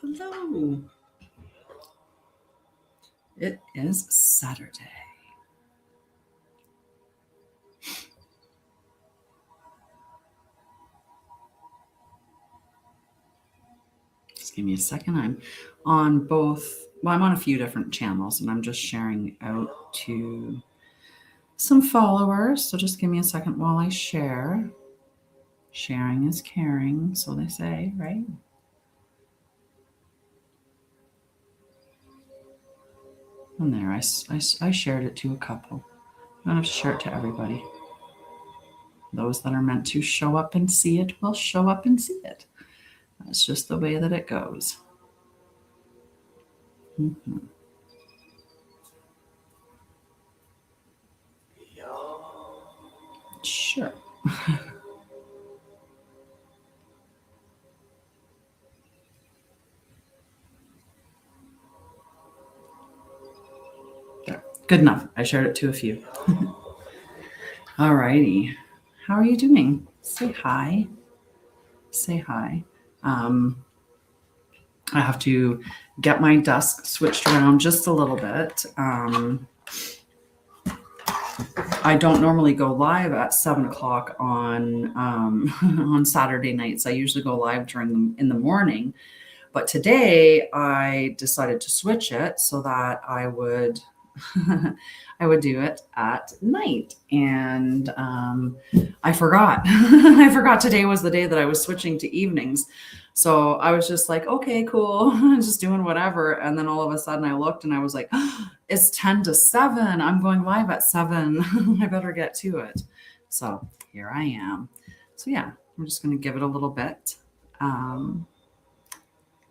Hello. It is Saturday. Just give me a second. I'm on both, well, I'm on a few different channels and I'm just sharing out to some followers. So just give me a second while I share. Sharing is caring, so they say, right? And there, I shared it to a couple. I don't have to share it to everybody. Those that are meant to show up and see it will show up and see it. That's just the way that it goes. Mm-hmm. Sure. Good enough. I shared it to a few. All righty. How are you doing? Say hi. Say hi. I have to get my desk switched around just a little bit. I don't normally go live at 7:00 on on Saturday nights. I usually go live in the morning, but today I decided to switch it so that I would I would do it at night. And I forgot. I forgot today was the day that I was switching to evenings. So I was just like, okay, cool, just doing whatever. And then all of a sudden I looked and I was like, oh, it's 10 to 7. I'm going live at 7. I better get to it. So here I am. So yeah, I'm just going to give it a little bit.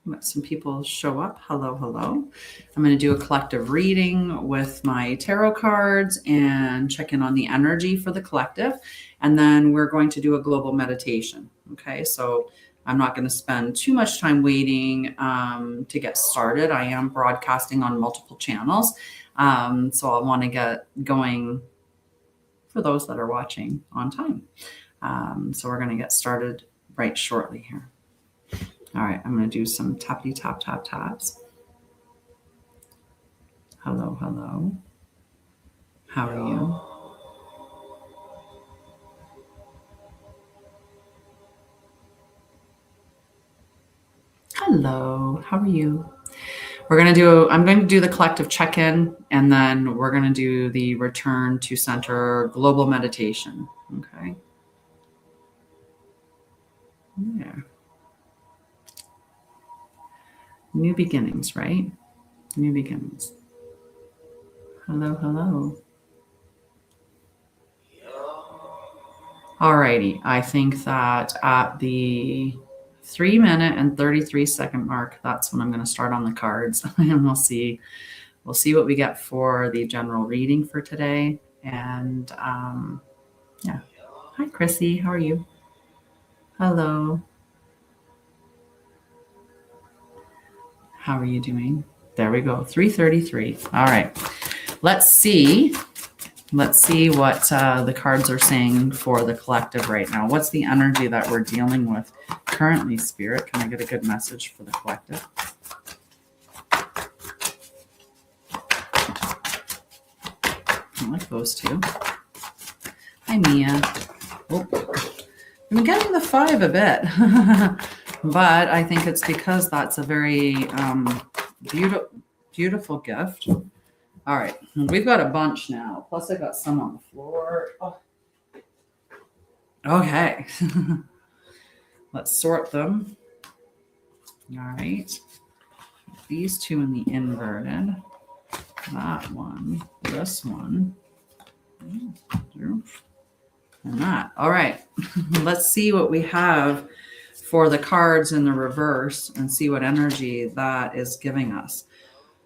Let some people show up. Hello, hello. I'm going to do a collective reading with my tarot cards and check in on the energy for the collective. And then we're going to do a global meditation. Okay, so I'm not going to spend too much time waiting to get started. I am broadcasting on multiple channels. So I want to get going for those that are watching on time. So we're going to get started right shortly here. All right, I'm going to do some tappity tap tap taps. Hello, hello. How are you? Hello, how are you? I'm going to do the collective check-in, and then we're going to do the return to center global meditation. Okay. Yeah. New beginnings, right? New beginnings. Hello, hello. Alrighty. I think that at the 3-minute and 33-second mark, that's when I'm going to start on the cards, and we'll see what we get for the general reading for today. And yeah. Hi, Chrissy. How are you? Hello. How are you doing? There we go. 3:33. All right. Let's see what the cards are saying for the collective right now. What's the energy that we're dealing with currently, Spirit? Can I get a good message for the collective? I like those two. Hi, Mia. Oh, I'm getting the 5 a bit, but I think it's because that's a very beautiful gift. All right, we've got a bunch now. Plus, I got some on the floor. Oh. Okay, let's sort them. All right, these two in the inverted. That one, this one, and that. All right, let's see what we have for the cards in the reverse and see what energy that is giving us.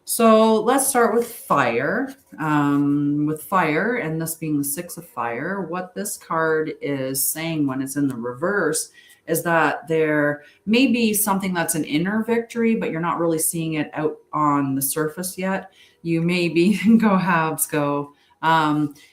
So let's start with fire. With fire, and this being the 6 of fire, what this card is saying when it's in the reverse is that there may be something that's an inner victory, but you're not really seeing it out on the surface yet. You may be, go Habs, go.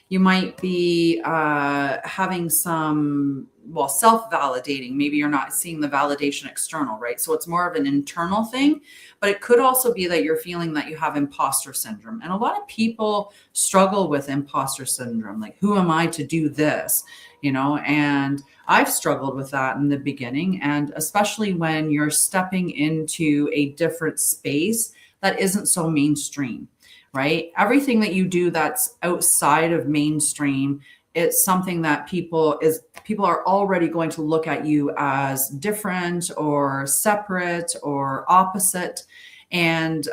You might be having some self-validating. Maybe you're not seeing the validation external, right? So it's more of an internal thing, but it could also be that you're feeling that you have imposter syndrome. And a lot of people struggle with imposter syndrome. Like, who am I to do this? And I've struggled with that in the beginning. And especially when you're stepping into a different space that isn't so mainstream, right? Everything that you do that's outside of mainstream, it's something that people are already going to look at you as different or separate or opposite. And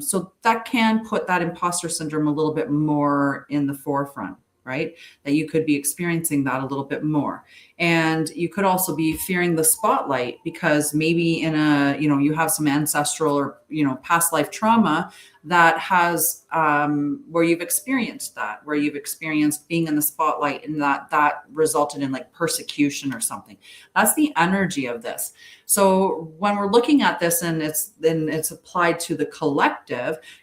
so that can put that imposter syndrome a little bit more in the forefront, right? That you could be experiencing that a little bit more. And you could also be fearing the spotlight because maybe you have some ancestral or, past life trauma that has, where you've experienced that, where you've experienced being in the spotlight and that resulted in like persecution or something. That's the energy of this. So when we're looking at this and it's applied to the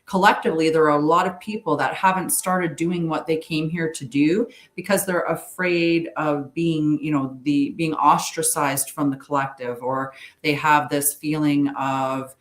collectively, there are a lot of people that haven't started doing what they came here to do because they're afraid of being, being ostracized from the collective, or they have this feeling of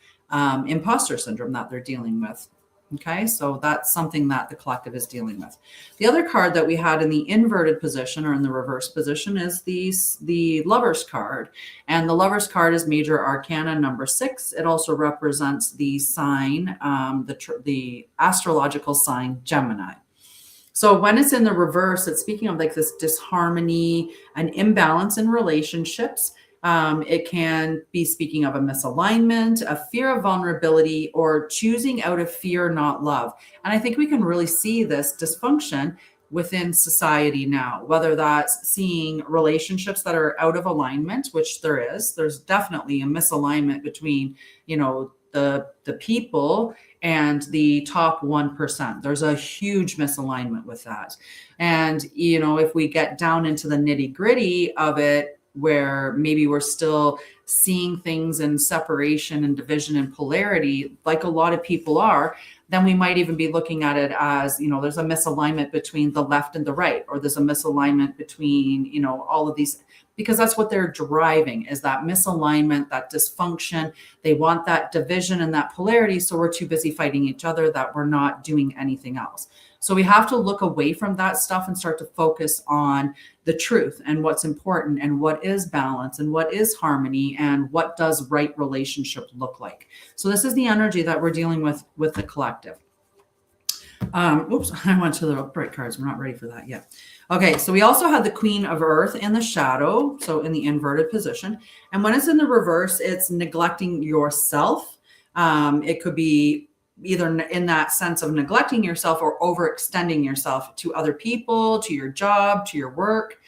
imposter syndrome that they're dealing with. Okay, so that's something that the collective is dealing with. The other card that we had in the inverted position or in the reverse position is the Lover's card. And the Lover's card is major arcana number 6. It also represents the sign, the astrological sign Gemini. So when it's in the reverse, it's speaking of like this disharmony, an imbalance in relationships. It can be speaking of a misalignment, a fear of vulnerability, or choosing out of fear, not love. And I think we can really see this dysfunction within society now, whether that's seeing relationships that are out of alignment, which there's definitely a misalignment between, the people and the top 1%. There's a huge misalignment with that. And, if we get down into the nitty gritty of it, where maybe we're still seeing things in separation and division and polarity, like a lot of people are, then we might even be looking at it as, there's a misalignment between the left and the right, or there's a misalignment between, all of these, because that's what they're driving, is that misalignment, that dysfunction. They want that division and that polarity. So we're too busy fighting each other that we're not doing anything else. So we have to look away from that stuff and start to focus on the truth and what's important and what is balance and what is harmony and what does right relationship look like. So this is the energy that we're dealing with the collective. Oops, I went to the bright cards. We're not ready for that yet. Okay, so we also had the Queen of Earth in the shadow, so in the inverted position. And when it's in the reverse, it's neglecting yourself. It could be either in that sense of neglecting yourself or overextending yourself to other people, to your job, to your work.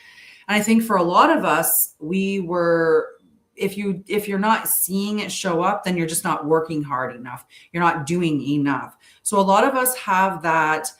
And I think for a lot of us, if you're not seeing it show up, then you're just not working hard enough. You're not doing enough. So a lot of us have that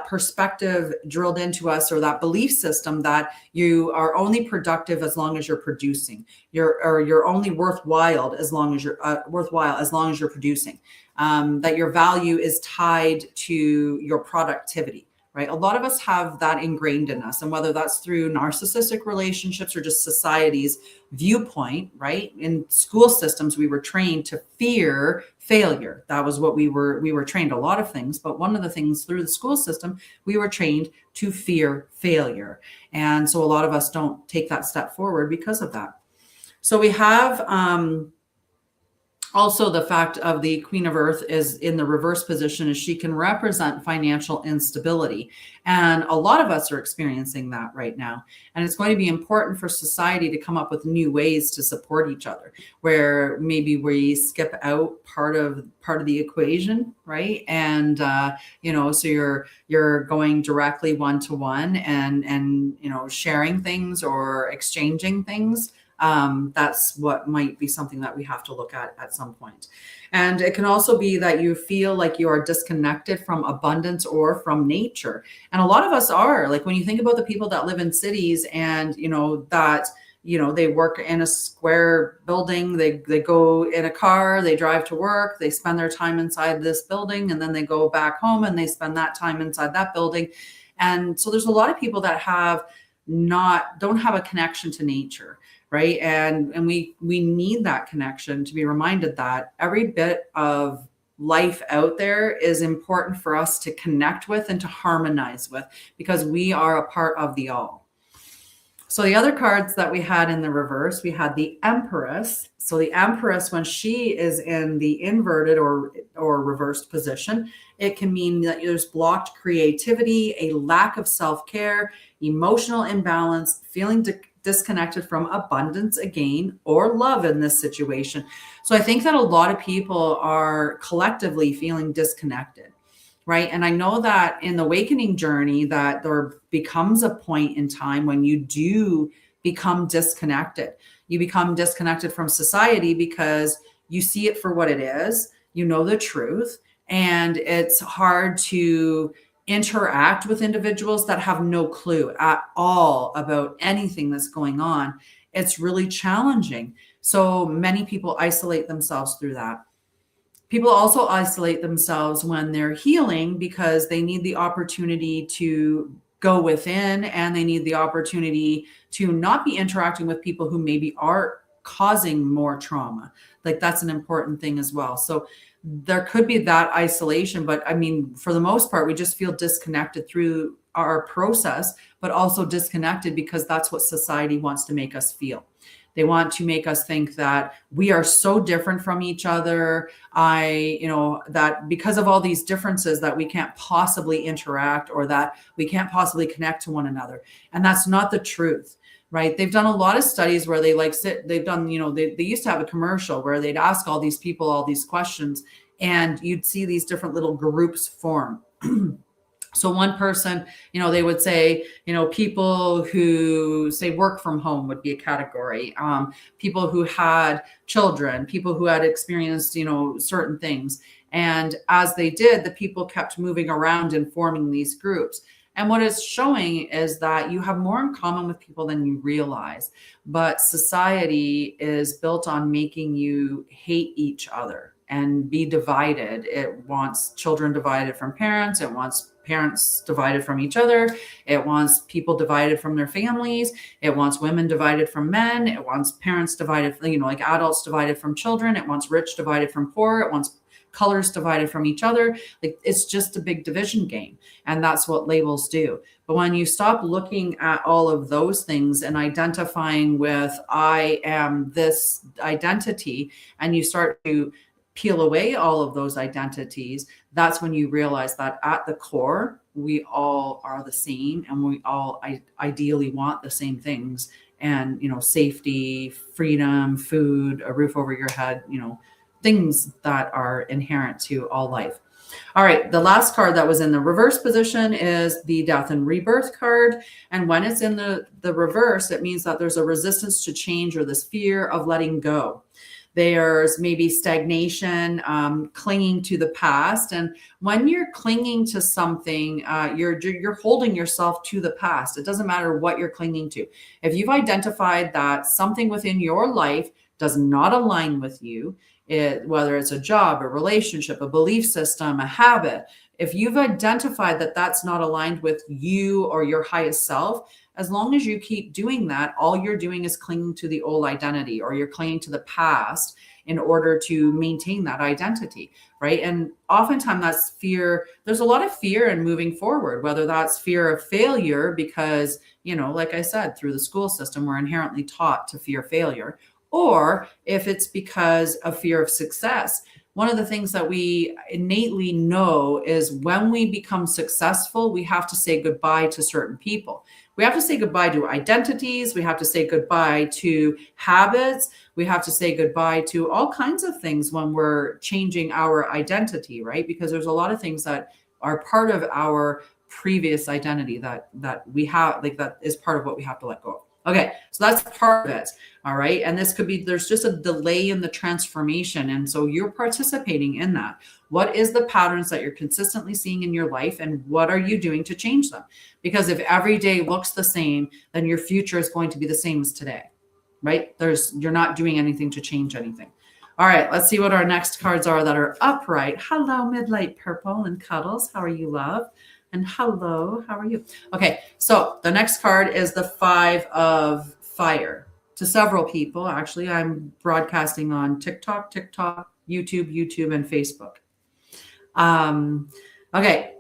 perspective drilled into us, or that belief system that you are only productive as long as you're producing. You're only worthwhile as long as you're producing. That your value is tied to your productivity. Right? A lot of us have that ingrained in us, and whether that's through narcissistic relationships or just society's viewpoint, right? In school systems, we were trained to fear failure. That was what we were trained, a lot of things, but one of the things through the school system, we were trained to fear failure. And so a lot of us don't take that step forward because of that. So we have, also, the fact of the Queen of Earth is in the reverse position, is she can represent financial instability. And a lot of us are experiencing that right now. And it's going to be important for society to come up with new ways to support each other, where maybe we skip out part of the equation, right? And so you're going directly one-to-one and sharing things or exchanging things. That's what might be something that we have to look at some point. And it can also be that you feel like you are disconnected from abundance or from nature. And a lot of us are, like, when you think about the people that live in cities and, they work in a square building, they go in a car, they drive to work, they spend their time inside this building, and then they go back home and they spend that time inside that building. And so there's a lot of people that have don't have a connection to nature, right? And we need that connection to be reminded that every bit of life out there is important for us to connect with and to harmonize with, because we are a part of the all. So the other cards that we had in the reverse, we had the Empress. So the Empress, when she is in the inverted or reversed position, it can mean that there's blocked creativity, a lack of self-care, emotional imbalance, feeling disconnected from abundance again, or love in this situation. So I think that a lot of people are collectively feeling disconnected. Right. And I know that in the awakening journey that there becomes a point in time when you do become disconnected. You become disconnected from society because you see it for what it is, you know the truth, and it's hard to interact with individuals that have no clue at all about anything that's going on. It's really challenging. So many people isolate themselves through that. People also isolate themselves when they're healing because they need the opportunity to go within, and they need the opportunity to not be interacting with people who maybe are causing more trauma. Like, that's an important thing as well. So there could be that isolation, but I mean, for the most part, we just feel disconnected through our process, but also disconnected because that's what society wants to make us feel. They want to make us think that we are so different from each other. That because of all these differences that we can't possibly interact, or that we can't possibly connect to one another. And that's not the truth, right? They've done a lot of studies where they used to have a commercial where they'd ask all these people all these questions, and you'd see these different little groups form. So one person, they would say, people who say work from home would be a category. People who had children, people who had experienced, certain things. And as they did, the people kept moving around and forming these groups. And what it's showing is that you have more in common with people than you realize. But society is built on making you hate each other and be divided. It wants children divided from parents. It wants parents divided from each other. It wants people divided from their families. It wants women divided from men. It wants parents divided, like adults divided from children. It wants rich divided from poor. It wants colors divided from each other. Like, it's just a big division game. And that's what labels do. But when you stop looking at all of those things and identifying with, I am this identity, and you start to peel away all of those identities, that's when you realize that at the core, we all are the same, and we all ideally want the same things. And, safety, freedom, food, a roof over your head, things that are inherent to all life. All right, the last card that was in the reverse position is the Death and Rebirth card. And when it's in the reverse, it means that there's a resistance to change, or this fear of letting go. There's maybe stagnation, clinging to the past. And when you're clinging to something, you're holding yourself to the past. It doesn't matter what you're clinging to. If you've identified that something within your life does not align with you, whether it's a job, a relationship, a belief system, a habit, if you've identified that that's not aligned with you or your highest self, as long as you keep doing that, all you're doing is clinging to the old identity, or you're clinging to the past in order to maintain that identity, right? And oftentimes that's fear. There's a lot of fear in moving forward, whether that's fear of failure because, like I said, through the school system, we're inherently taught to fear failure, or if it's because of fear of success. One of the things that we innately know is when we become successful, we have to say goodbye to certain people. We have to say goodbye to identities. We have to say goodbye to habits. We have to say goodbye to all kinds of things when we're changing our identity, right? Because there's a lot of things that are part of our previous identity that we have, like, that is part of what we have to let go of. Okay, so that's part of it. All right. And this could be, there's just a delay in the transformation. And so you're participating in that. What is the patterns that you're consistently seeing in your life, and what are you doing to change them? Because if every day looks the same, then your future is going to be the same as today, right? You're not doing anything to change anything. All right, let's see what our next cards are that are upright. Hello, Midlight Purple and Cuddles. How are you, love? And hello, how are you? Okay, so the next card is the 5 of fire. To several people, actually, I'm broadcasting on TikTok, YouTube, and Facebook. Okay.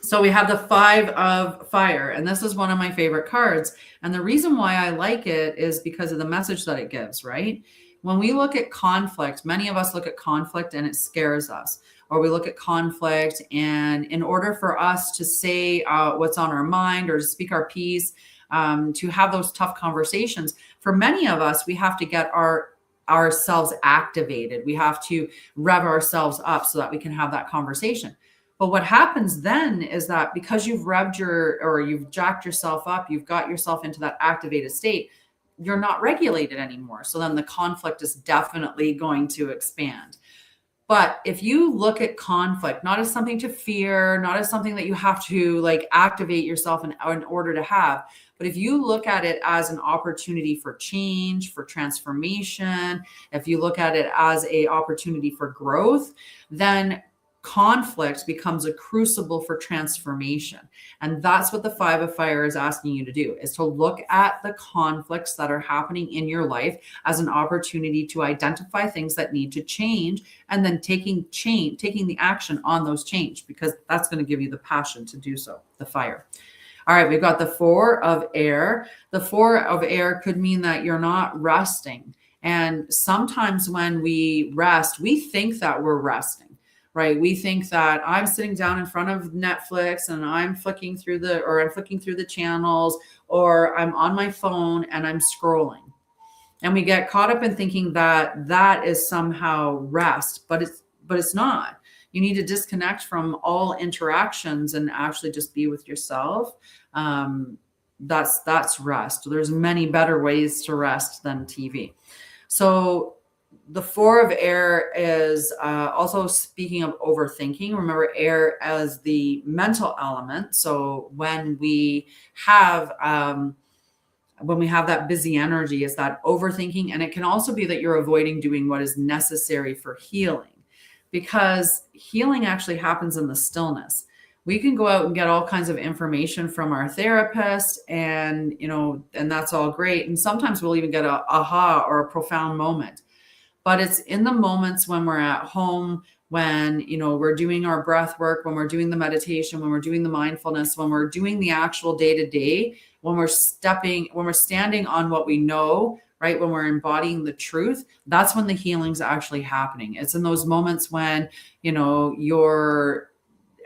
So we have the 5 of fire, and this is one of my favorite cards. And the reason why I like it is because of the message that it gives, right? When we look at conflict, many of us look at conflict and it scares us. Or we look at conflict, and in order for us to say what's on our mind or to speak our piece, to have those tough conversations, for many of us, we have to get ourselves activated. We have to rev ourselves up so that we can have that conversation. But what happens then is that because you've you've jacked yourself up, you've got yourself into that activated state, you're not regulated anymore. So then the conflict is definitely going to expand. But if you look at conflict, not as something to fear, not as something that you have to like activate yourself in order to have, but if you look at it as an opportunity for change, for transformation, if you look at it as an opportunity for growth, then conflict becomes a crucible for transformation. And that's what the 5 of fire is asking you to do, is to look at the conflicts that are happening in your life as an opportunity to identify things that need to change, and then taking the action on those change, because that's going to give you the passion to do so, the fire. All right, we've got the 4 of air. The 4 of air could mean that you're not resting. And sometimes when we rest, we think that we're resting. Right. We think that I'm sitting down in front of Netflix and I'm flicking through the channels, or I'm on my phone and I'm scrolling. And we get caught up in thinking that that is somehow rest, but it's not. You need to disconnect from all interactions and actually just be with yourself. That's rest. There's many better ways to rest than TV. So the 4 of air is also speaking of overthinking. Remember air as the mental element. So when we have that busy energy, is that overthinking. And it can also be that you're avoiding doing what is necessary for healing, because healing actually happens in the stillness. We can go out and get all kinds of information from our therapist, and that's all great. And sometimes we'll even get a aha or a profound moment. But it's in the moments when we're at home, when, we're doing our breath work, when we're doing the meditation, when we're doing the mindfulness, when we're doing the actual day-to-day, when we're standing on what we know, right? When we're embodying the truth, that's when the healing's actually happening. It's in those moments when, you're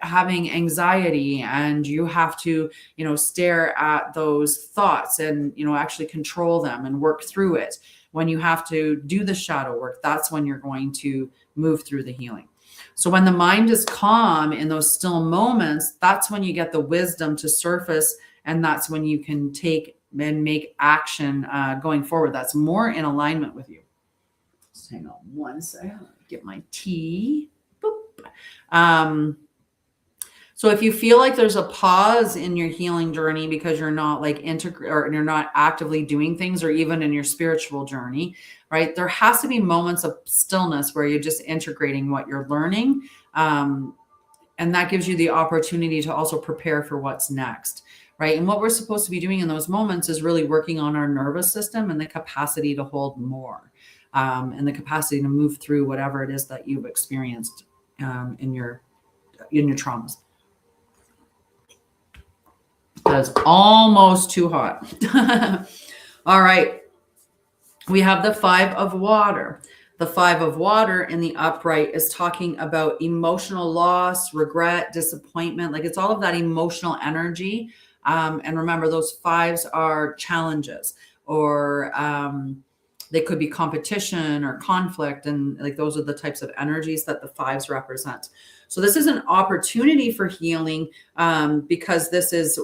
having anxiety and you have to, stare at those thoughts and, actually control them and work through it. When you have to do the shadow work, that's when you're going to move through the healing. So when the mind is calm in those still moments, that's when you get the wisdom to surface. And that's when you can take and make action going forward. That's more in alignment with you. Just hang on one second. Get my tea. Boop. So if you feel like there's a pause in your healing journey because you're not or you're not actively doing things, or even in your spiritual journey, right? There has to be moments of stillness where you're just integrating what you're learning. And that gives you the opportunity to also prepare for what's next, right? And what we're supposed to be doing in those moments is really working on our nervous system and the capacity to hold more, and the capacity to move through whatever it is that you've experienced in your traumas. That's almost too hot. All right. We have the 5 of water. The 5 of water in the upright is talking about emotional loss, regret, disappointment. Like, it's all of that emotional energy. And remember, those 5s are challenges, or they could be competition or conflict. And like, those are the types of energies that the 5s represent. So this is an opportunity for healing, because this is,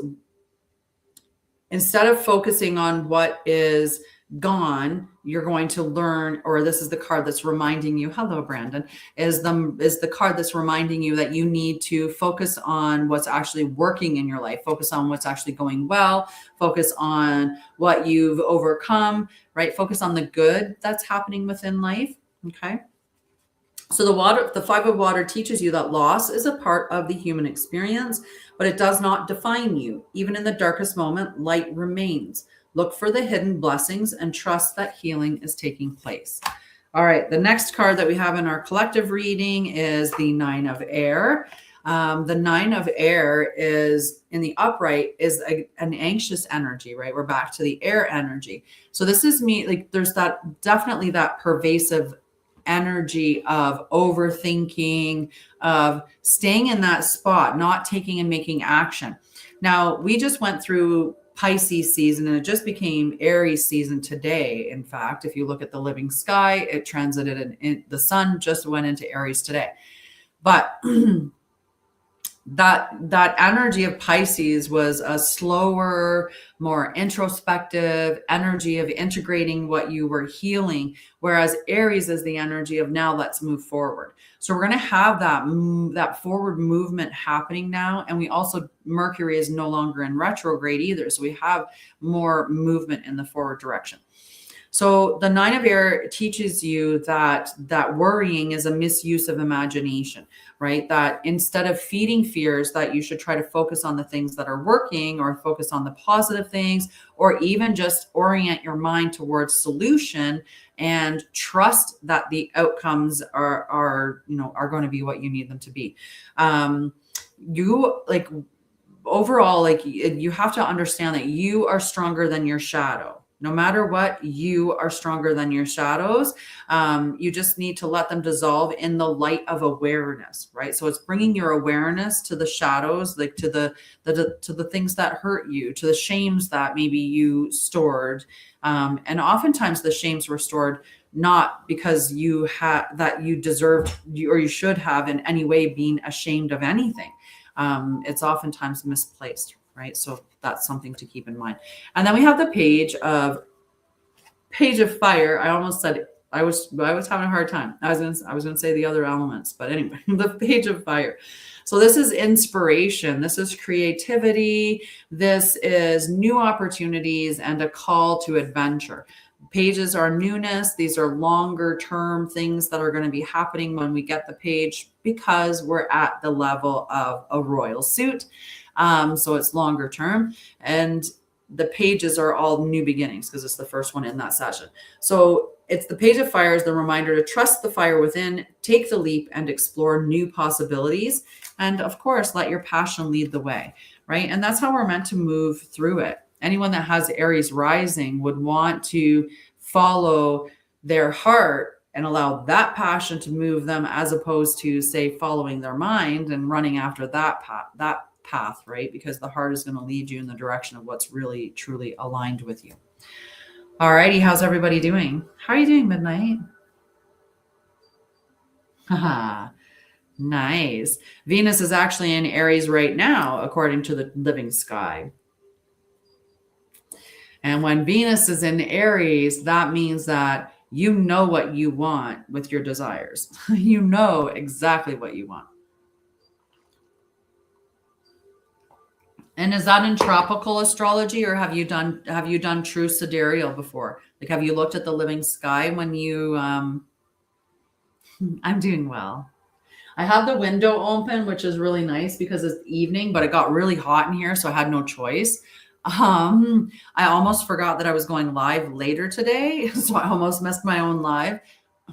instead of focusing on what is gone, you're going to learn, or this is the card that's reminding you, hello, Brandon, is the card that's reminding you that you need to focus on what's actually working in your life, focus on what's actually going well, focus on what you've overcome, right? Focus on the good that's happening within life. Okay. So the five of water teaches you that loss is a part of the human experience, but it does not define you. Even in the darkest moment, light remains. Look for the hidden blessings and trust that healing is taking place. All right, the next card that we have in our collective reading is the Nine of Air. The Nine of Air is in the upright is an anxious energy, right? We're back to the air energy. So this is me, like there's that definitely that pervasive energy of overthinking, of staying in that spot, not taking and making action. Now, we just went through Pisces season and it just became Aries season today. In fact, if you look at the living sky, it transited in the sun just went into Aries today. But that energy of Pisces was a slower, more introspective energy of integrating what you were healing, whereas Aries is the energy of now let's move forward. So we're going to have that forward movement happening now, and we also Mercury is no longer in retrograde either, so we have more movement in the forward direction. So the Nine of Air teaches you that worrying is a misuse of imagination, right? That instead of feeding fears, that you should try to focus on the things that are working, or focus on the positive things, or even just orient your mind towards solution and trust that the outcomes are going to be what you need them to be. Overall, you have to understand that you are stronger than your shadow. No matter what, you are stronger than your shadows. You just need to let them dissolve in the light of awareness, right? So it's bringing your awareness to the shadows, like to the things that hurt you, to the shames that maybe you stored. And oftentimes the shames were stored not because you deserved or you should have in any way been ashamed of anything. It's oftentimes misplaced, right? So that's something to keep in mind. And then we have the page of fire. I almost said I was having a hard time. I was going to say the other elements, but anyway, the page of fire. So this is inspiration. This is creativity. This is new opportunities and a call to adventure. Pages are newness. These are longer term things that are going to be happening when we get the page, because we're at the level of a royal suit. So it's longer term, and the pages are all new beginnings because it's the first one in that session. So it's the page of fire is the reminder to trust the fire within, take the leap and explore new possibilities. And of course, let your passion lead the way, right? And that's how we're meant to move through it. Anyone that has Aries rising would want to follow their heart and allow that passion to move them, as opposed to, say, following their mind and running after that path, right? Because the heart is going to lead you in the direction of what's really, truly aligned with you. All righty. How's everybody doing? How are you doing, Midnight? Haha. Nice. Venus is actually in Aries right now, according to the living sky. And when Venus is in Aries, that means that you know what you want with your desires. You know exactly what you want. And is that in tropical astrology, or have you done true sidereal before? Like, have you looked at the living sky when you I'm doing well. I have the window open, which is really nice because it's evening, but it got really hot in here, so I had no choice. I almost forgot that I was going live later today, so I almost missed my own live,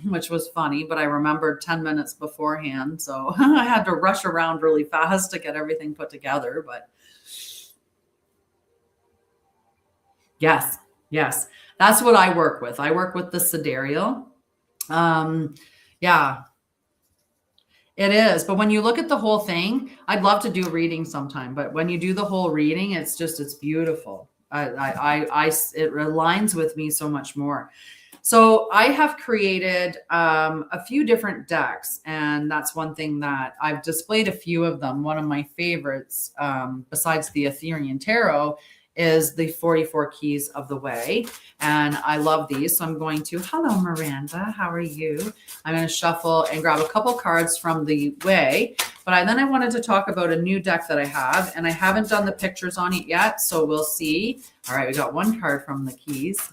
which was funny, but I remembered 10 minutes beforehand, so I had to rush around really fast to get everything put together. But yes, that's what I work with. I work with the sidereal. Yeah, it is. But when you look at the whole thing, I'd love to do a reading sometime, but when you do the whole reading, it's beautiful. It aligns with me so much more. So I have created a few different decks, and that's one thing that I've displayed a few of them. One of my favorites, besides the Ethereum Tarot, is the 44 Keys of the Way. And I love these. So I'm going to, hello, Miranda, how are you? I'm going to shuffle and grab a couple cards from the Way. But then I wanted to talk about a new deck that I have, and I haven't done the pictures on it yet. So we'll see. All right, we got one card from the Keys.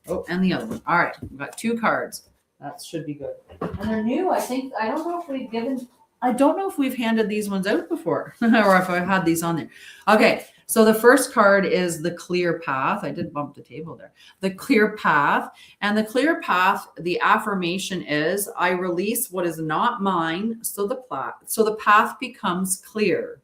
Oh, and the other one. All right, we've got two cards. That should be good. And they're new. I think, I don't know if we've handed these ones out before or if I've had these on there. Okay. So the first card is the clear path. I did bump the table there. The clear path. And the clear path, the affirmation is, I release what is not mine, so the path becomes clear.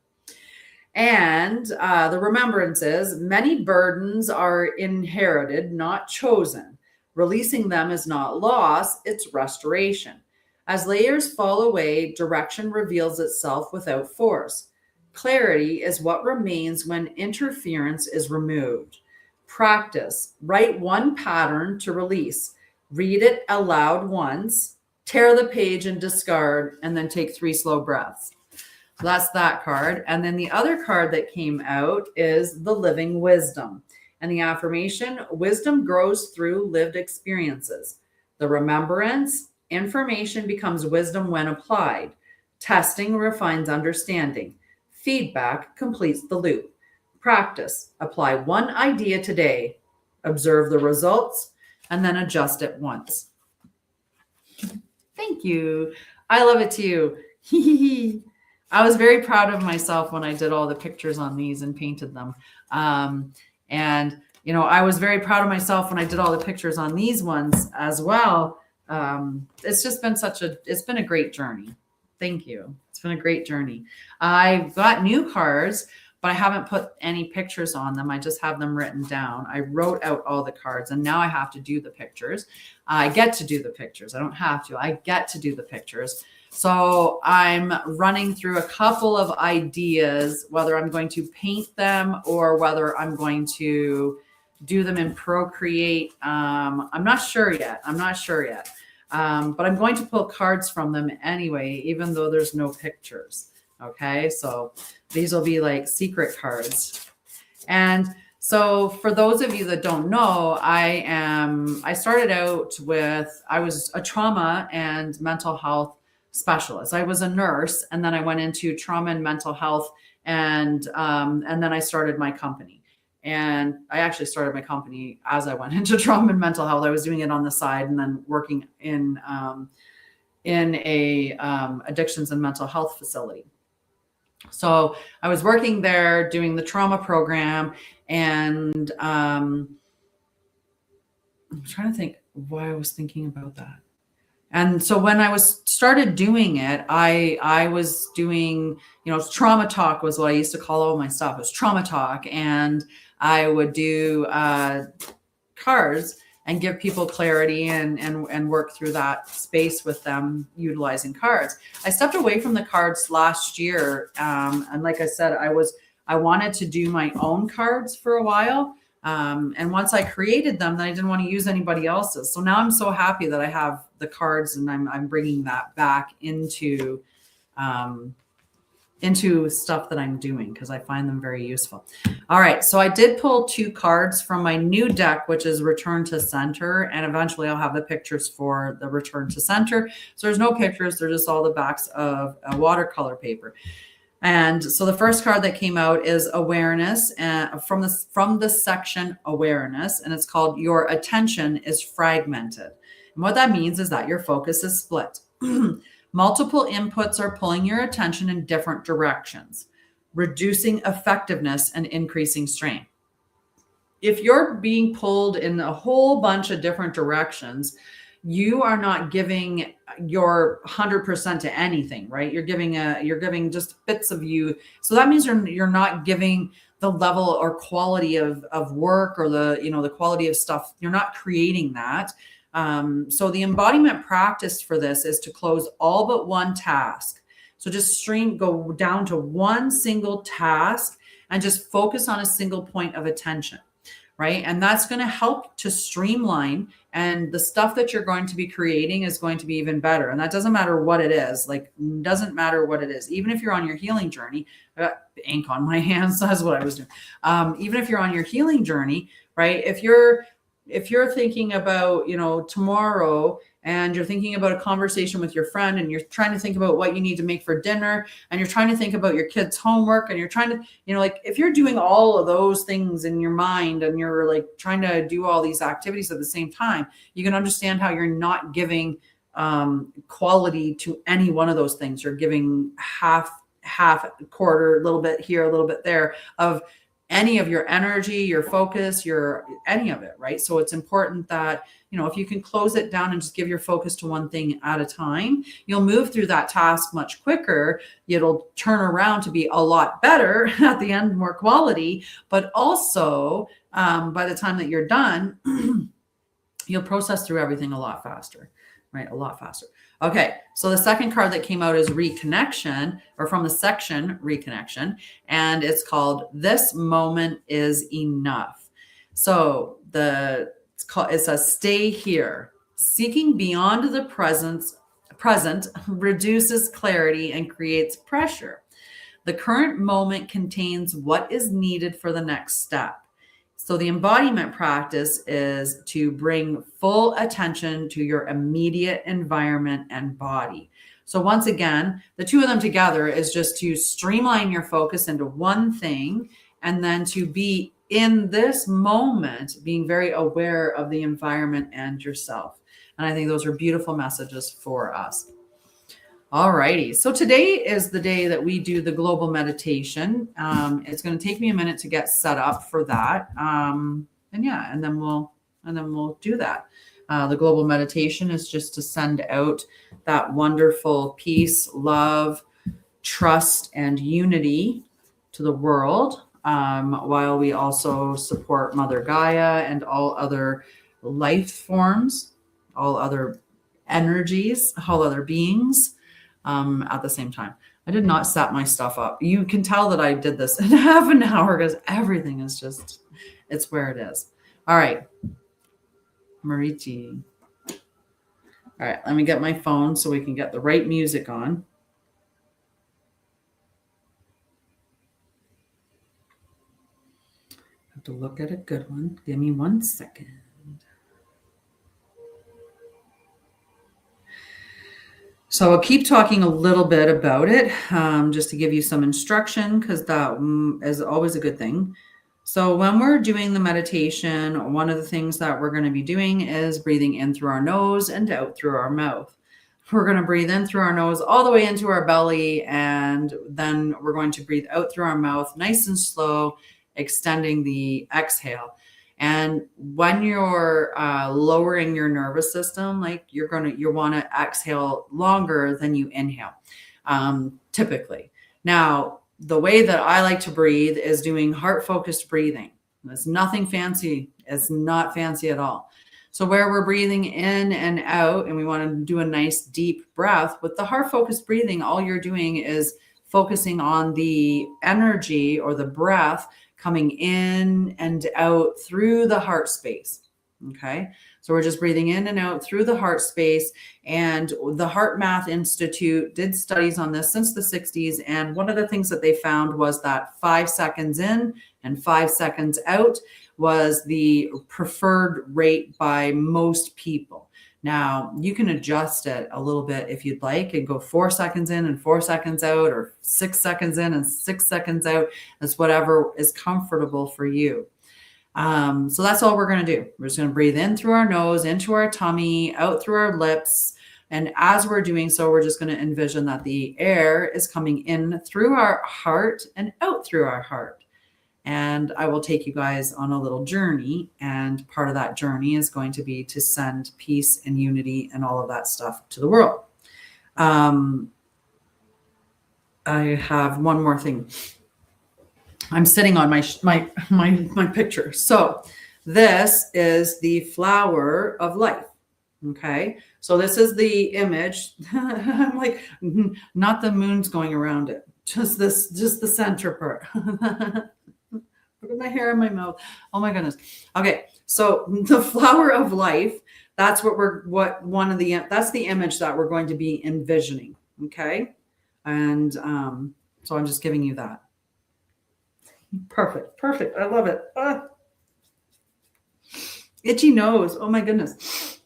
And the remembrance is, many burdens are inherited, not chosen. Releasing them is not loss, it's restoration. As layers fall away, direction reveals itself without force. Clarity is what remains when interference is removed. Practice. Write one pattern to release. Read it aloud once. Tear the page and discard, and then take 3 slow breaths. So that's that card. And then the other card that came out is the living wisdom. And the affirmation, wisdom grows through lived experiences. The remembrance, information becomes wisdom when applied. Testing refines understanding. Feedback completes the loop. Practice. Apply one idea today. Observe the results and then adjust it once. Thank you. I love it too. I was very proud of myself when I did all the pictures on these and painted them. And, you know, I was very proud of myself when I did all the pictures on these ones as well. It's just been it's been a great journey. Thank you. It's been a great journey. I've got new cards, but I haven't put any pictures on them. I just have them written down. I wrote out all the cards and now I have to do the pictures. I get to do the pictures. I don't have to. I get to do the pictures. So I'm running through a couple of ideas, whether I'm going to paint them or whether I'm going to do them in Procreate. I'm not sure yet. But I'm going to pull cards from them anyway, even though there's no pictures. Okay, so these will be like secret cards. And so for those of you that don't know, I started out with, I was a trauma and mental health specialist. I was a nurse, and then I went into trauma and mental health, and then I started my company. And I actually started my company as I went into trauma and mental health. I was doing it on the side and then working in a addictions and mental health facility. So I was working there doing the trauma program, and I'm trying to think why I was thinking about that. And so when I started doing it, I was doing, you know, trauma talk was what I used to call all my stuff. It was trauma talk. And I would do cards and give people clarity and work through that space with them utilizing cards. I stepped away from the cards last year. And like I said, I wanted to do my own cards for a while. And once I created them, then I didn't want to use anybody else's. So now I'm so happy that I have the cards, and I'm bringing that back into stuff that I'm doing because I find them very useful. All right. So I did pull 2 cards from my new deck, which is Return to Center. And eventually I'll have the pictures for the Return to Center. So there's no pictures. They're just all the backs of watercolor paper. And so the first card that came out is Awareness, from the section Awareness, and it's called Your Attention is Fragmented. And what that means is that your focus is split. Multiple inputs are pulling your attention in different directions, reducing effectiveness and increasing strain. If you're being pulled in a whole bunch of different directions, you are not giving your 100% to anything, right? You're giving just bits of you. So that means you're not giving the level or quality of work or the quality of stuff. You're not creating that. So the embodiment practice for this is to close all but one task. So just go down to one single task and just focus on a single point of attention, right? And that's going to help to streamline, and the stuff that you're going to be creating is going to be even better. And that doesn't matter what it is. Doesn't matter what it is. Even if you're on your healing journey, I got ink on my hands. That's what I was doing. Even if you're on your healing journey, right? If you're if you're thinking about, tomorrow, and you're thinking about a conversation with your friend, and you're trying to think about what you need to make for dinner, and you're trying to think about your kids' homework, and you're trying to, like, if you're doing all of those things in your mind, and you're like trying to do all these activities at the same time, you can understand how you're not giving quality to any one of those things. You're giving half, quarter, a little bit here, a little bit there of any of your energy, your focus, any of it, right? So it's important that, if you can close it down and just give your focus to one thing at a time, you'll move through that task much quicker. It'll turn around to be a lot better at the end, more quality, but also by the time that you're done, you'll process through everything a lot faster, right? A lot faster. Okay, so the second card that came out is Reconnection, or from the section Reconnection, and it's called This Moment is Enough. So it says, stay here. Seeking beyond the present reduces clarity and creates pressure. The current moment contains what is needed for the next step. So the embodiment practice is to bring full attention to your immediate environment and body. So once again, the two of them together is just to streamline your focus into one thing, and then to be in this moment, being very aware of the environment and yourself. And I think those are beautiful messages for us. All righty. So today is the day that we do the global meditation. It's going to take me a minute to get set up for that. And then we'll do that. The global meditation is just to send out that wonderful peace, love, trust, and unity to the world, while we also support Mother Gaia and all other life forms, all other energies, all other beings. At the same time. I did not set my stuff up. You can tell that I did this in half an hour because everything is just, it's where it is. All right. Mariti. All right. Let me get my phone so we can get the right music on. I have to look at a good one. Give me 1 second. So I'll keep talking a little bit about it, just to give you some instruction, because that is always a good thing. So when we're doing the meditation, one of the things that we're going to be doing is breathing in through our nose and out through our mouth. We're going to breathe in through our nose all the way into our belly, and then we're going to breathe out through our mouth, nice and slow, extending the exhale. And when you're lowering your nervous system, like you want to exhale longer than you inhale, typically. Now, the way that I like to breathe is doing heart-focused breathing. It's nothing fancy. It's not fancy at all. So where we're breathing in and out, and we want to do a nice deep breath, with the heart-focused breathing, all you're doing is focusing on the energy or the breath coming in and out through the heart space. Okay. So we're just breathing in and out through the heart space. And the Heart Math Institute did studies on this since the 60s. And one of the things that they found was that 5 seconds in and 5 seconds out was the preferred rate by most people. Now, you can adjust it a little bit if you'd like and go 4 seconds in and 4 seconds out, or 6 seconds in and 6 seconds out. It's whatever is comfortable for you. So that's all we're going to do. We're just going to breathe in through our nose, into our tummy, out through our lips. And as we're doing so, we're just going to envision that the air is coming in through our heart and out through our heart. And I will take you guys on a little journey. And part of that journey is going to be to send peace and unity and all of that stuff to the world. I have one more thing. I'm sitting on my picture. So this is the flower of life. Okay. So this is the image. I'm like, not the moon's going around it. Just the center part. Look at my hair in my mouth. Oh my goodness. Okay. So the flower of life, that's that's the image that we're going to be envisioning. Okay. And so I'm just giving you that. Perfect. I love it. Itchy nose. Oh my goodness.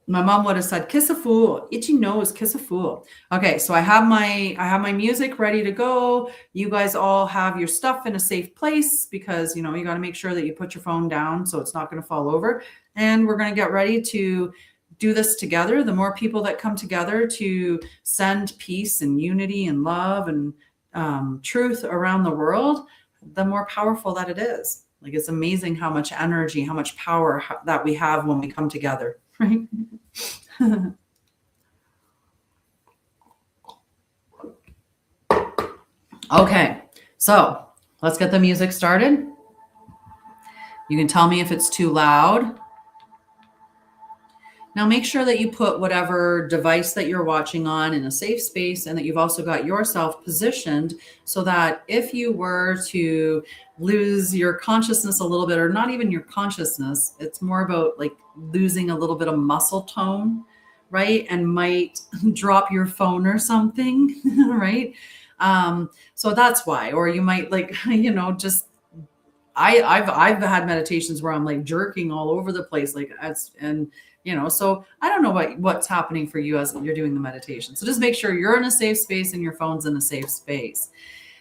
My mom would have said, kiss a fool. Itchy nose, kiss a fool. Okay, so I have my music ready to go. You guys all have your stuff in a safe place because you got to make sure that you put your phone down so it's not going to fall over. And we're going to get ready to do this together. The more people that come together to send peace and unity and love and truth around the world, the more powerful that it is. Like, it's amazing how much energy, how much power that we have when we come together, right? Okay, so let's get the music started. You can tell me if it's too loud. Now make sure that you put whatever device that you're watching on in a safe space and that you've also got yourself positioned so that if you were to lose your consciousness a little bit, or not even your consciousness, it's more about like losing a little bit of muscle tone, right? And might drop your phone or something, right? So that's why, or you might like, just I've had meditations where I'm like jerking all over the place, like so I don't know what's happening for you as you're doing the meditation. So just make sure you're in a safe space and your phone's in a safe space.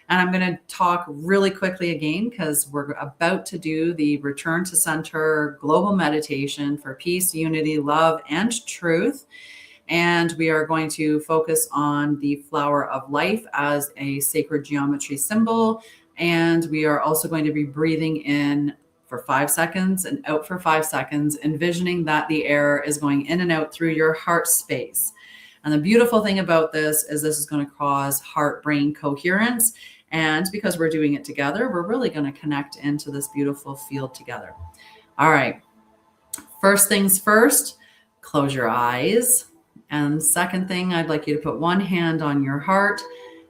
And I'm going to talk really quickly again because we're about to do the Return to Center global meditation for peace, unity, love, and truth. And we are going to focus on the flower of life as a sacred geometry symbol. And we are also going to be breathing in for 5 seconds and out for 5 seconds, envisioning that the air is going in and out through your heart space. And the beautiful thing about this is going to cause heart-brain coherence. And because we're doing it together, we're really going to connect into this beautiful field together. All right. First things first, close your eyes. And second thing, I'd like you to put one hand on your heart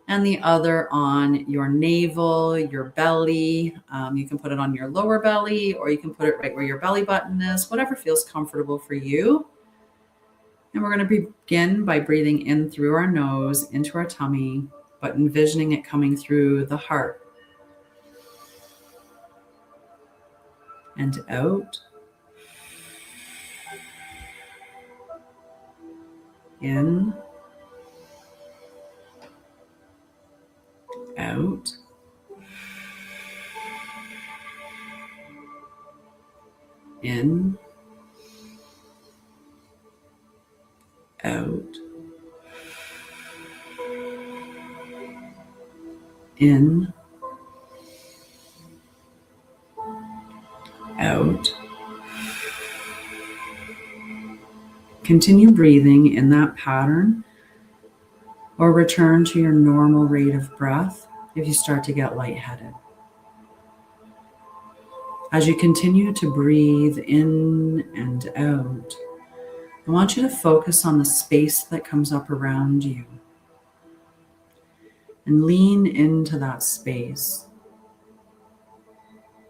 and the other on your navel, your belly. You can put it on your lower belly, or you can put it right where your belly button is, whatever feels comfortable for you. And we're going to begin by breathing in through our nose into our tummy, but envisioning it coming through the heart and out. In, out, in, out, in, out. Continue breathing in that pattern, or return to your normal rate of breath if you start to get lightheaded. As you continue to breathe in and out, I want you to focus on the space that comes up around you and lean into that space,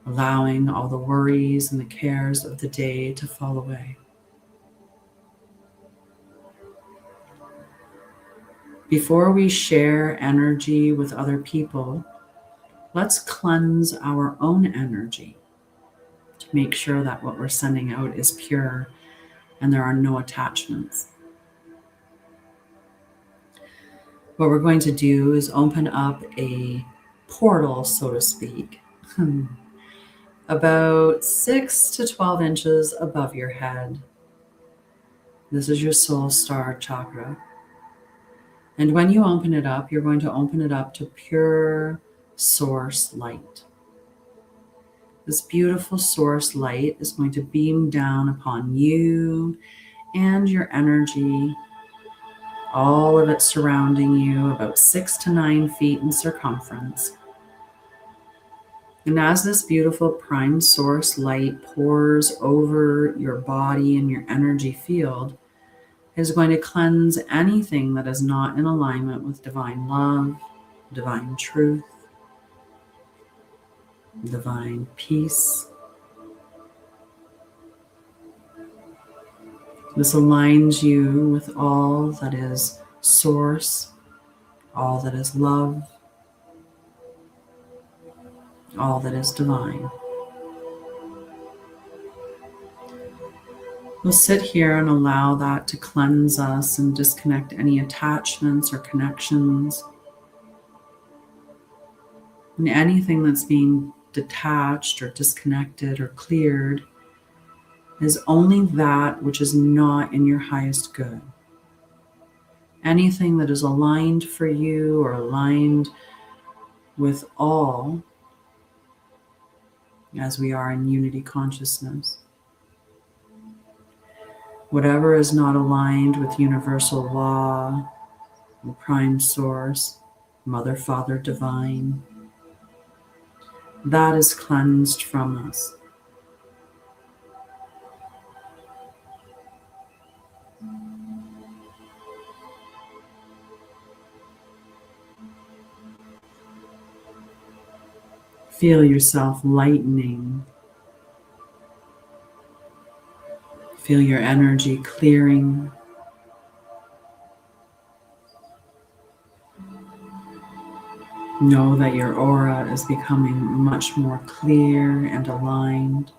allowing all the worries and the cares of the day to fall away. Before we share energy with other people, let's cleanse our own energy to make sure that what we're sending out is pure and there are no attachments. What we're going to do is open up a portal, so to speak, about 6 to 12 inches above your head. This is your soul star chakra. And when you open it up, you're going to open it up to pure source light. This beautiful source light is going to beam down upon you and your energy, all of it surrounding you, about 6 to 9 feet in circumference. And as this beautiful prime source light pours over your body and your energy field, it is going to cleanse anything that is not in alignment with divine love, divine truth, divine peace. This aligns you with all that is source, all that is love, all that is divine. We'll sit here and allow that to cleanse us and disconnect any attachments or connections. And anything that's being detached or disconnected or cleared is only that which is not in your highest good. Anything that is aligned for you or aligned with all, as we are in unity consciousness. Whatever is not aligned with universal law, the prime source, Mother, Father, Divine, that is cleansed from us. Feel yourself lightening. Feel your energy clearing. Know that your aura is becoming much more clear and aligned.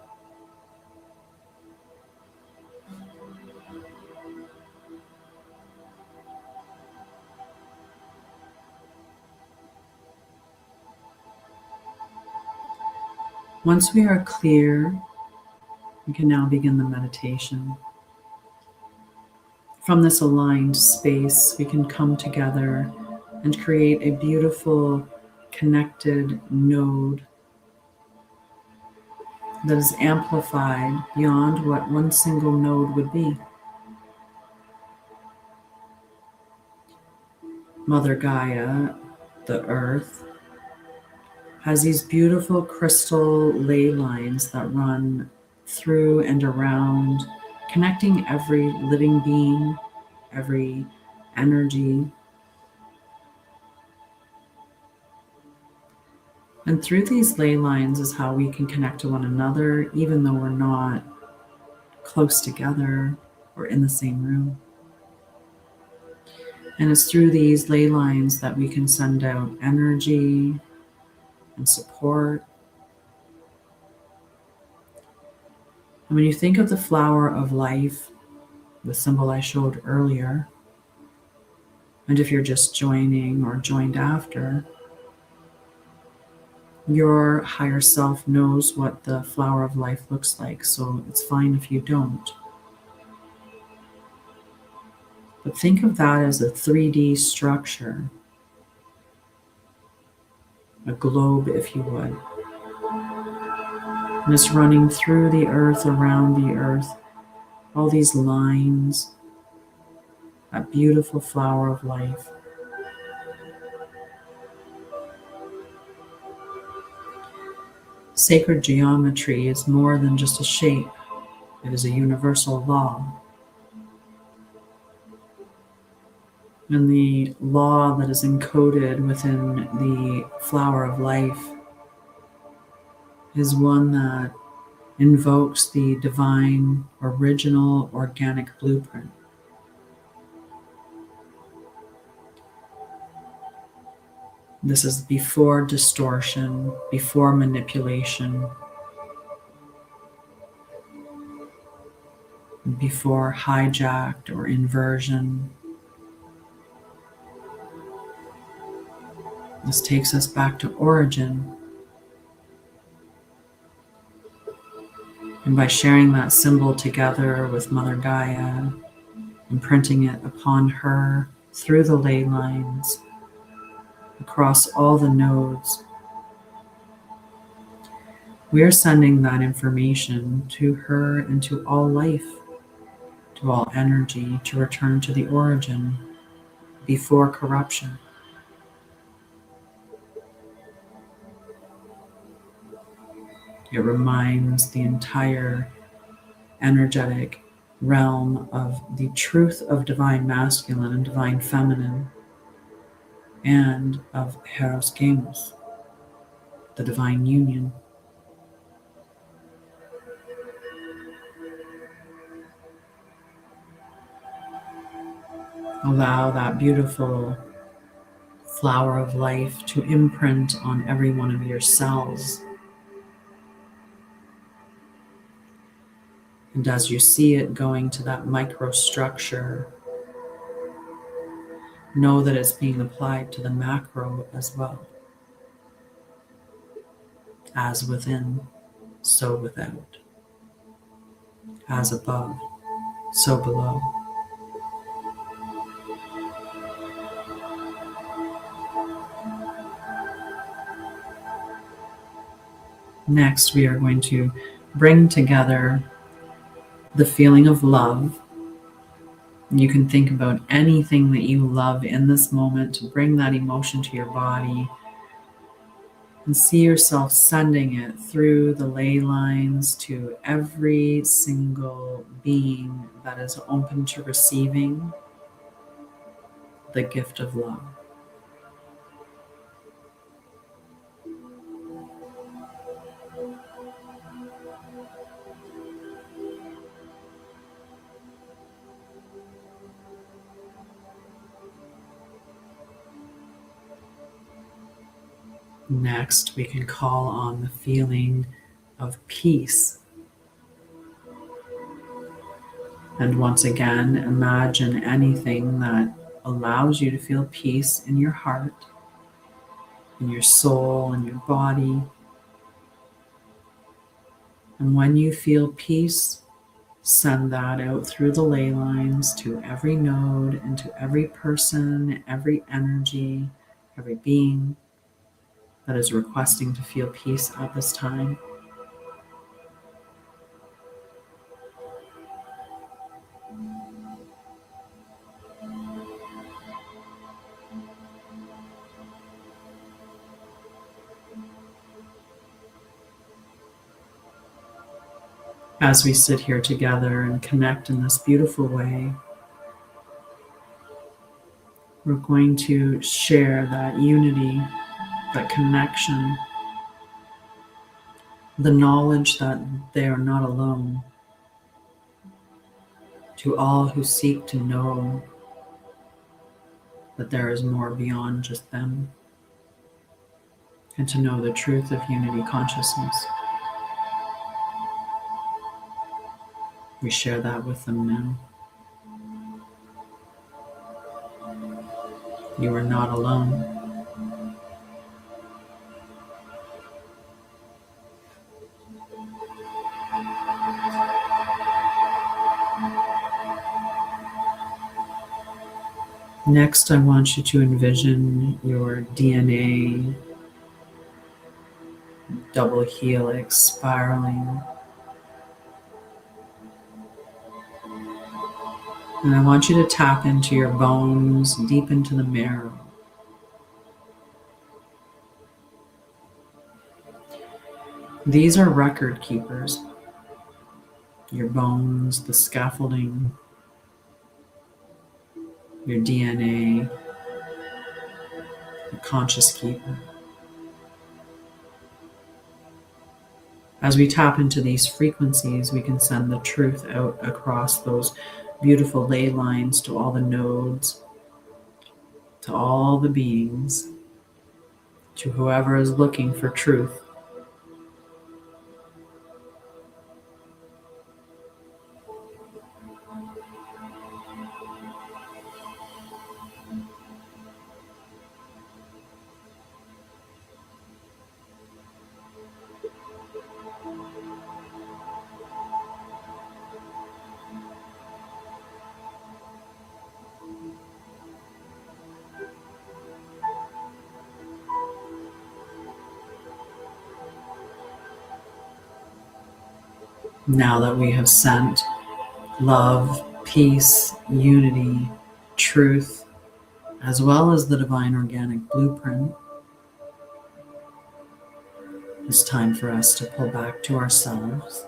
Once we are clear, we can now begin the meditation. From this aligned space, we can come together and create a beautiful connected node that is amplified beyond what one single node would be. Mother Gaia, the earth, has these beautiful crystal ley lines that run through and around, connecting every living being, every energy. And through these ley lines is how we can connect to one another, even though we're not close together or in the same room. And it's through these ley lines that we can send out energy and support. And when you think of the flower of life, the symbol I showed earlier, and if you're just joining or joined after, your higher self knows what the flower of life looks like, so it's fine if you don't. But think of that as a 3D structure, a globe, if you would. And it's running through the earth, around the earth, all these lines, that beautiful flower of life. Sacred geometry is more than just a shape. It is a universal law. And the law that is encoded within the flower of life is one that invokes the divine, original, organic blueprint. This is before distortion, before manipulation, before hijacked or inversion. This takes us back to origin. And by sharing that symbol together with Mother Gaia, imprinting it upon her through the ley lines, across all the nodes, we are sending that information to her and to all life, to all energy, to return to the origin before corruption. It reminds the entire energetic realm of the truth of divine masculine and divine feminine, and of Heros Gamos, the divine union. Allow that beautiful flower of life to imprint on every one of your cells. And as you see it going to that microstructure, know that it's being applied to the macro as well. As within, so without. As above, so below. Next, we are going to bring together the feeling of love. You can think about anything that you love in this moment to bring that emotion to your body and see yourself sending it through the ley lines to every single being that is open to receiving the gift of love. Next, we can call on the feeling of peace. And once again, imagine anything that allows you to feel peace in your heart, in your soul, in your body. And when you feel peace, send that out through the ley lines to every node and to every person, every energy, every being that is requesting to feel peace at this time. As we sit here together and connect in this beautiful way, we're going to share that unity, that connection, the knowledge that they are not alone, to all who seek to know that there is more beyond just them, and to know the truth of unity consciousness. We share that with them now. You are not alone. Next, I want you to envision your DNA double helix spiraling. And I want you to tap into your bones, deep into the marrow. These are record keepers. Your bones, the scaffolding, your DNA, the conscious keeper. As we tap into these frequencies, we can send the truth out across those beautiful ley lines to all the nodes, to all the beings, to whoever is looking for truth. Now that we have sent love, peace, unity, truth, as well as the divine organic blueprint, it's time for us to pull back to ourselves.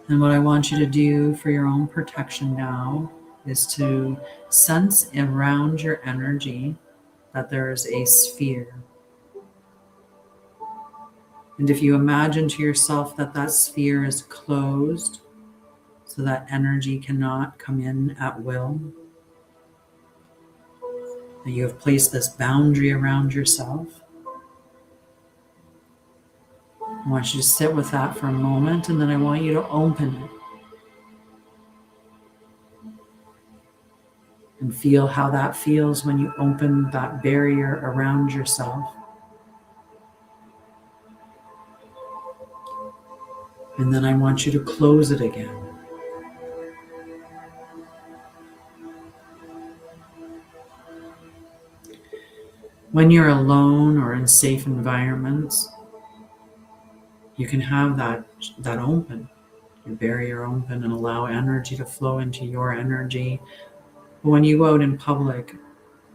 And what I want you to do for your own protection now is to sense around your energy that there is a sphere. And if you imagine to yourself that that sphere is closed, so that energy cannot come in at will, that you have placed this boundary around yourself, I want you to sit with that for a moment, and then I want you to open it and feel how that feels when you open that barrier around yourself. And then I want you to close it again. When you're alone or in safe environments, you can have that open, your barrier open, and allow energy to flow into your energy. But when you go out in public,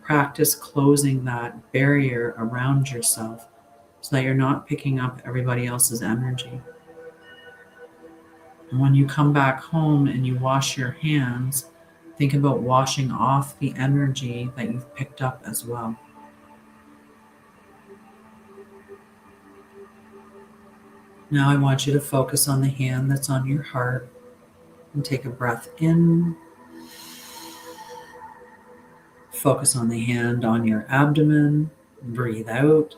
practice closing that barrier around yourself so that you're not picking up everybody else's energy. And when you come back home and you wash your hands, think about washing off the energy that you've picked up as well. Now I want you to focus on the hand that's on your heart and take a breath in. Focus on the hand on your abdomen. Breathe out.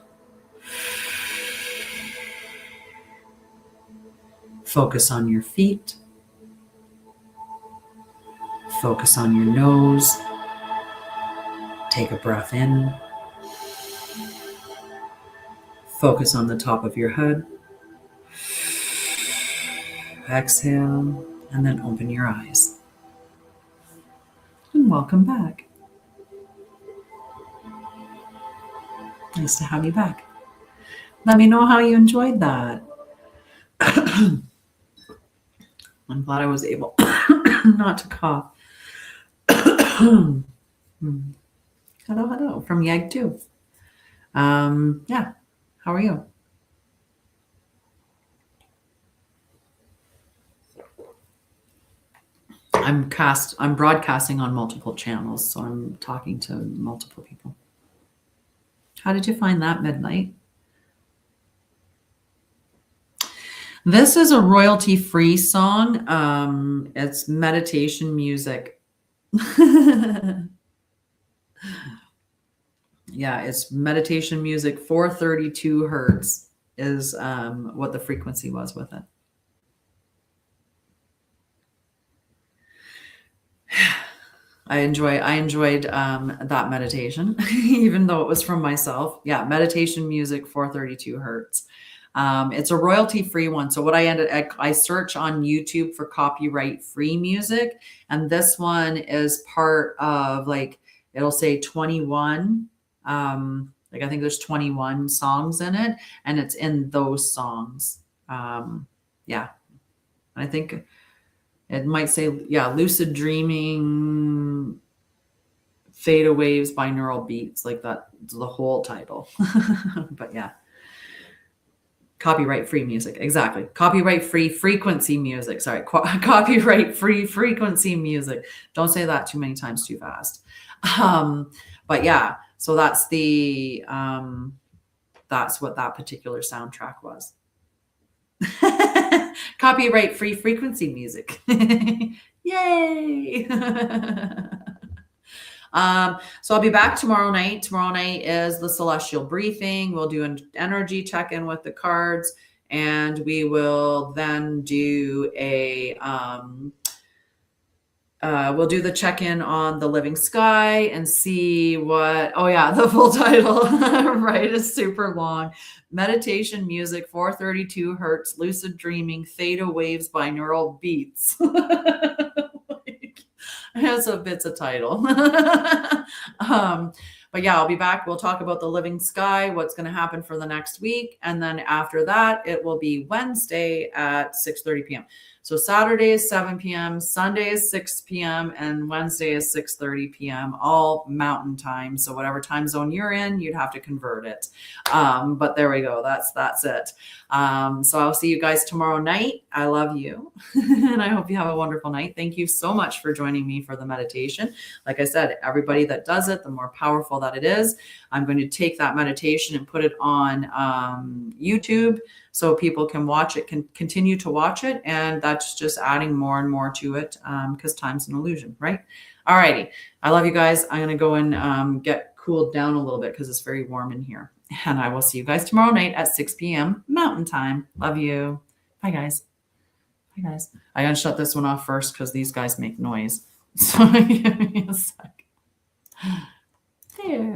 Focus on your feet. Focus on your nose. Take a breath in. Focus on the top of your head. Exhale, and then open your eyes. And welcome back. Nice to have you back. Let me know how you enjoyed that. I'm glad I was able not to cough. Hello, hello, from Yag too. Yeah, how are you? I'm broadcasting on multiple channels, so I'm talking to multiple people. How did you find that, Midnight? This is a royalty-free song. It's meditation music. Yeah, it's meditation music. 432 hertz is what the frequency was with it. I enjoyed that meditation, even though it was from myself. Yeah, meditation music, 432 hertz. It's a royalty-free one. So what I search on YouTube for copyright-free music, and this one is part of, like, it'll say 21. Like, I think there's 21 songs in it, and it's in those songs. Yeah, I think it might say, yeah, lucid dreaming, theta waves, binaural beats, like that, the whole title. But yeah, copyright free music. Exactly. Copyright free frequency music. Sorry. Copyright free frequency music. Don't say that too many times too fast. But yeah, so that's that's what that particular soundtrack was. Copyright free frequency music. Yay. So I'll be back tomorrow night. Tomorrow night is the celestial briefing. We'll do an energy check-in with the cards, and we will then do a we'll do the check-in on the living sky and see what, oh yeah, the full title, right, is super long. Meditation music, 432 hertz, lucid dreaming, theta waves, binaural beats. It's a title. But yeah, I'll be back. We'll talk about the living sky, what's going to happen for the next week. And then after that, it will be Wednesday at 6:30 p.m. So Saturday is 7 p.m., Sunday is 6 p.m., and Wednesday is 6:30 p.m., all mountain time. So whatever time zone you're in, you'd have to convert it. But there we go. That's it. So I'll see you guys tomorrow night. I love you. And I hope you have a wonderful night. Thank you so much for joining me for the meditation. Like I said, everybody that does it, the more powerful that it is. I'm going to take that meditation and put it on YouTube so people can watch it, can continue to watch it. And that's just adding more and more to it because time's an illusion, right? All righty. I love you guys. I'm going to go and get cooled down a little bit because it's very warm in here. And I will see you guys tomorrow night at 6 p.m. Mountain Time. Love you. Bye, guys. Bye, guys. I gotta shut this one off first because these guys make noise. So give me a sec. There.